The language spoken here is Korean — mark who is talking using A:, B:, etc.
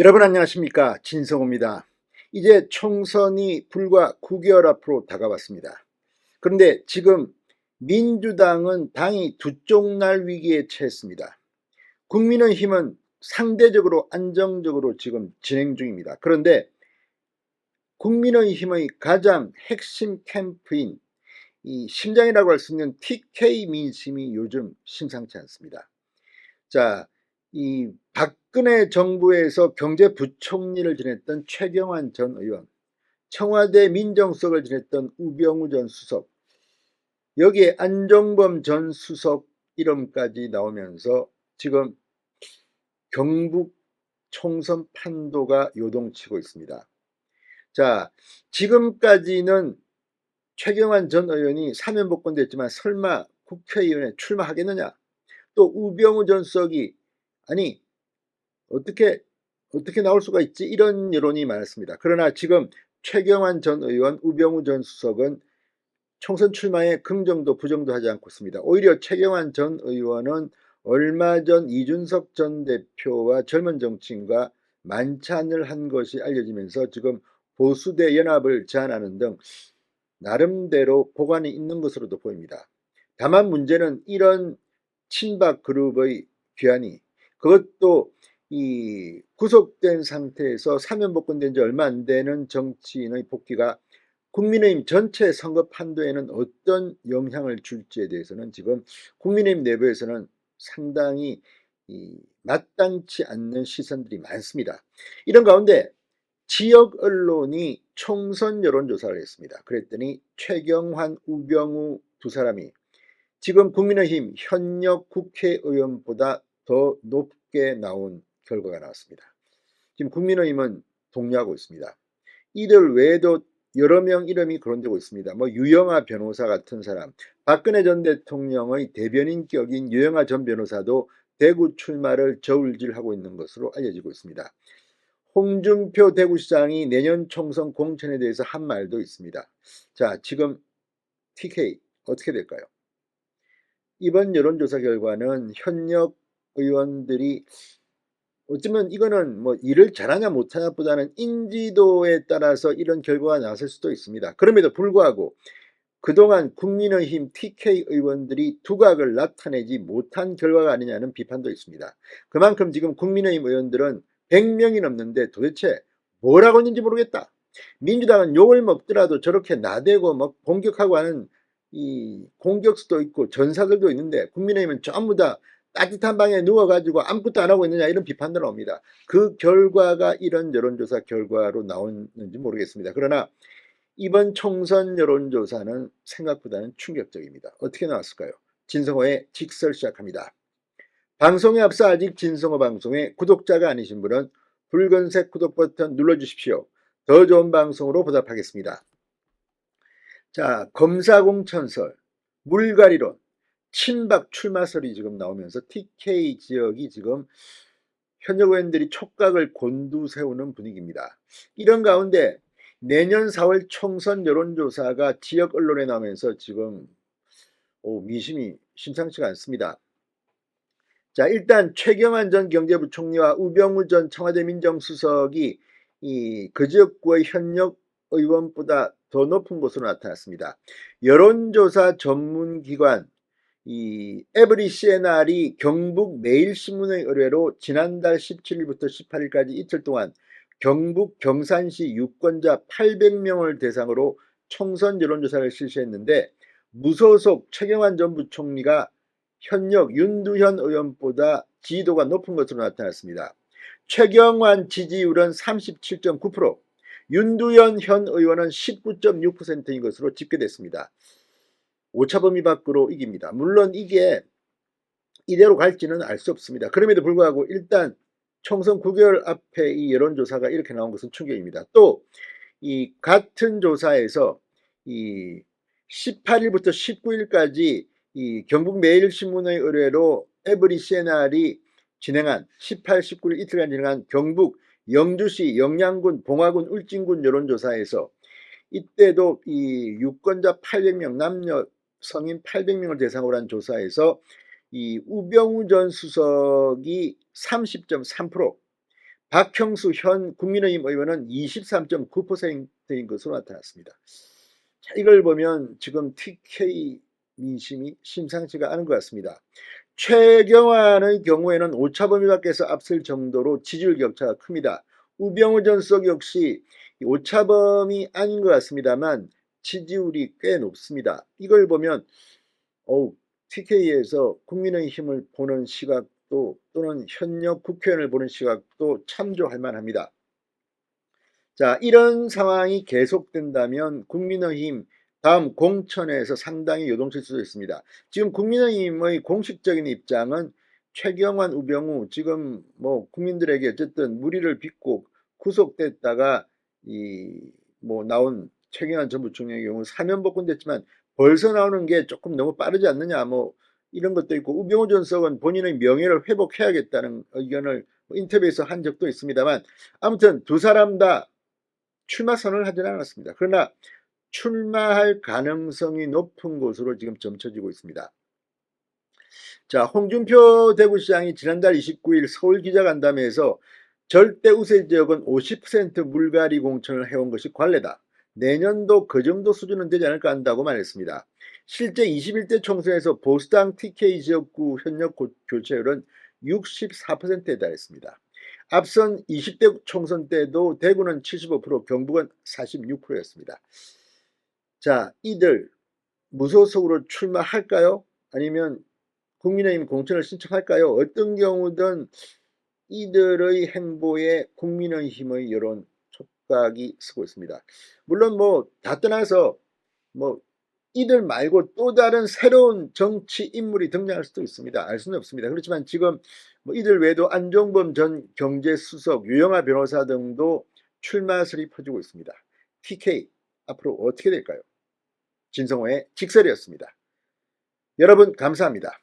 A: 여러분 안녕하십니까, 진성호입니다. 이제 총선이 불과 9개월 앞으로 다가왔습니다. 그런데 지금 민주당은 당이 두 쪽 날 위기에 처했습니다. 국민의힘은 상대적으로 안정적으로 지금 진행 중입니다. 그런데 국민의힘의 가장 핵심 캠프인 이 심장이라고 할 수 있는 TK 민심이 요즘 심상치 않습니다. 자, 이 박근혜 정부에서 경제부총리를 지냈던 최경환 전 의원, 청와대 민정수석을 지냈던 우병우 전 수석, 여기에 안종범 전 수석 이름까지 나오면서 지금 경북 총선 판도가 요동치고 있습니다. 자, 지금까지는 최경환 전 의원이 사면복권됐지만 설마 국회의원에 출마하겠느냐? 또 우병우 전 수석이 아니 어떻게 나올 수가 있지? 이런 여론이 많았습니다. 그러나 지금 최경환 전 의원, 우병우 전 수석은 총선 출마에 긍정도 부정도 하지 않고 있습니다. 오히려 최경환 전 의원은 얼마 전 이준석 전 대표와 젊은 정치인과 만찬을 한 것이 알려지면서 지금 보수대 연합을 제안하는 등 나름대로 보관이 있는 것으로도 보입니다. 다만 문제는 이런 친박 그룹의 귀환이, 그것도 이 구속된 상태에서 사면복권된 지 얼마 안 되는 정치인의 복귀가 국민의힘 전체 선거 판도에는 어떤 영향을 줄지에 대해서는 지금 국민의힘 내부에서는 상당히 마땅치 않는 시선들이 많습니다. 이런 가운데 지역 언론이 총선 여론조사를 했습니다. 그랬더니 최경환, 우병우 두 사람이 지금 국민의힘 현역 국회의원보다 더 높게 나온 결과가 나왔습니다. 지금 국민의힘은 동요하고 있습니다. 이들 외에도 여러 명 이름이 거론되고 있습니다. 유영아 변호사 같은 사람, 박근혜 전 대통령의 대변인격인 유영아 전 변호사도 대구 출마를 저울질하고 있는 것으로 알려지고 있습니다. 홍준표 대구시장이 내년 총선 공천에 대해서 한 말도 있습니다. 자, 지금 TK 어떻게 될까요? 이번 여론조사 결과는 현역 의원들이 어쩌면 이거는 일을 잘하냐 못하냐보다는 인지도에 따라서 이런 결과가 나왔을 수도 있습니다. 그럼에도 불구하고 그동안 국민의힘 TK 의원들이 두각을 나타내지 못한 결과가 아니냐는 비판도 있습니다. 그만큼 지금 국민의힘 의원들은 100명이 넘는데 도대체 뭘 하고 있는지 모르겠다. 민주당은 욕을 먹더라도 저렇게 나대고 공격하고 하는 이 공격수도 있고 전사들도 있는데 국민의힘은 전부 다 따뜻한 방에 누워가지고 아무것도 안 하고 있느냐, 이런 비판도 나옵니다. 그 결과가 이런 여론조사 결과로 나오는지 모르겠습니다. 그러나 이번 총선 여론조사는 생각보다는 충격적입니다. 어떻게 나왔을까요? 진성호의 직설 시작합니다. 방송에 앞서 아직 진성호 방송에 구독자가 아니신 분은 붉은색 구독 버튼 눌러주십시오. 더 좋은 방송으로 보답하겠습니다. 자, 검사공천설, 물갈이론, 친박 출마설이 지금 나오면서 TK 지역이 지금 현역 의원들이 촉각을 곤두세우는 분위기입니다. 이런 가운데 내년 4월 총선 여론조사가 지역 언론에 나오면서 지금 민심이 심상치가 않습니다. 자, 일단 최경환 전 경제부총리와 우병우 전 청와대 민정수석이 그 지역구의 현역 의원보다 더 높은 곳으로 나타났습니다. 여론조사 전문기관 에브리 CNR이 경북 매일신문의 의뢰로 지난달 17일부터 18일까지 이틀 동안 경북 경산시 유권자 800명을 대상으로 총선 여론조사를 실시했는데 무소속 최경환 전 부총리가 현역 윤두현 의원보다 지지도가 높은 것으로 나타났습니다. 최경환 지지율은 37.9%, 윤두현 현 의원은 19.6%인 것으로 집계됐습니다. 오차범위 밖으로 이깁니다. 물론 이게 이대로 갈지는 알 수 없습니다. 그럼에도 불구하고 일단 총선 9개월 앞에 이 여론조사가 이렇게 나온 것은 충격입니다. 또 이 같은 조사에서 이 18일부터 19일까지 이 경북 매일신문의 의뢰로 에브리 CNR이 진행한 18, 19일 이틀간 진행한 경북 영주시 영양군 봉화군 울진군 여론조사에서 이때도 이 유권자 800명, 남녀 성인 800명을 대상으로 한 조사에서 이 우병우 전 수석이 30.3%, 박형수 현 국민의힘 의원은 23.9%인 것으로 나타났습니다. 자, 이걸 보면 지금 TK 민심이 심상치가 않은 것 같습니다. 최경환의 경우에는 오차범위 밖에서 앞설 정도로 지지율 격차가 큽니다. 우병우 전 수석 역시 오차범위 아닌 것 같습니다만 지지율이 꽤 높습니다. 이걸 보면 TK에서 국민의힘을 보는 시각도 또는 현역 국회의원을 보는 시각도 참조할 만합니다. 자, 이런 상황이 계속된다면 국민의힘 다음 공천에서 상당히 요동칠 수도 있습니다. 지금 국민의힘의 공식적인 입장은 최경환, 우병우 지금 뭐 국민들에게 어쨌든 무리를 빚고 구속됐다가 나온 최경환 전 부총리의 경우 사면 복권됐지만 벌써 나오는 게 조금 너무 빠르지 않느냐 뭐 이런 것도 있고, 우병우 전 수석은 본인의 명예를 회복해야겠다는 의견을 인터뷰에서 한 적도 있습니다만, 아무튼 두 사람 다 출마 선언을 하지는 않았습니다. 그러나 출마할 가능성이 높은 곳으로 지금 점쳐지고 있습니다. 자, 홍준표 대구시장이 지난달 29일 서울 기자간담회에서 절대 우세 지역은 50% 물갈이 공천을 해온 것이 관례다. 내년도 그 정도 수준은 되지 않을까 한다고 말했습니다. 실제 21대 총선에서 보수당 TK 지역구 현역 교체율은 64%에 달했습니다. 앞선 20대 총선 때도 대구는 75%, 경북은 46%였습니다. 자, 이들 무소속으로 출마할까요? 아니면 국민의힘 공천을 신청할까요? 어떤 경우든 이들의 행보에 국민의힘의 여론 촉각이 서고 있습니다. 물론 뭐 다 떠나서 뭐 이들 말고 또 다른 새로운 정치 인물이 등장할 수도 있습니다. 알 수는 없습니다. 그렇지만 지금 뭐 이들 외에도 안종범 전 경제수석, 유영하 변호사 등도 출마설이 퍼지고 있습니다. TK 앞으로 어떻게 될까요? 진성호의 직설이었습니다. 여러분 감사합니다.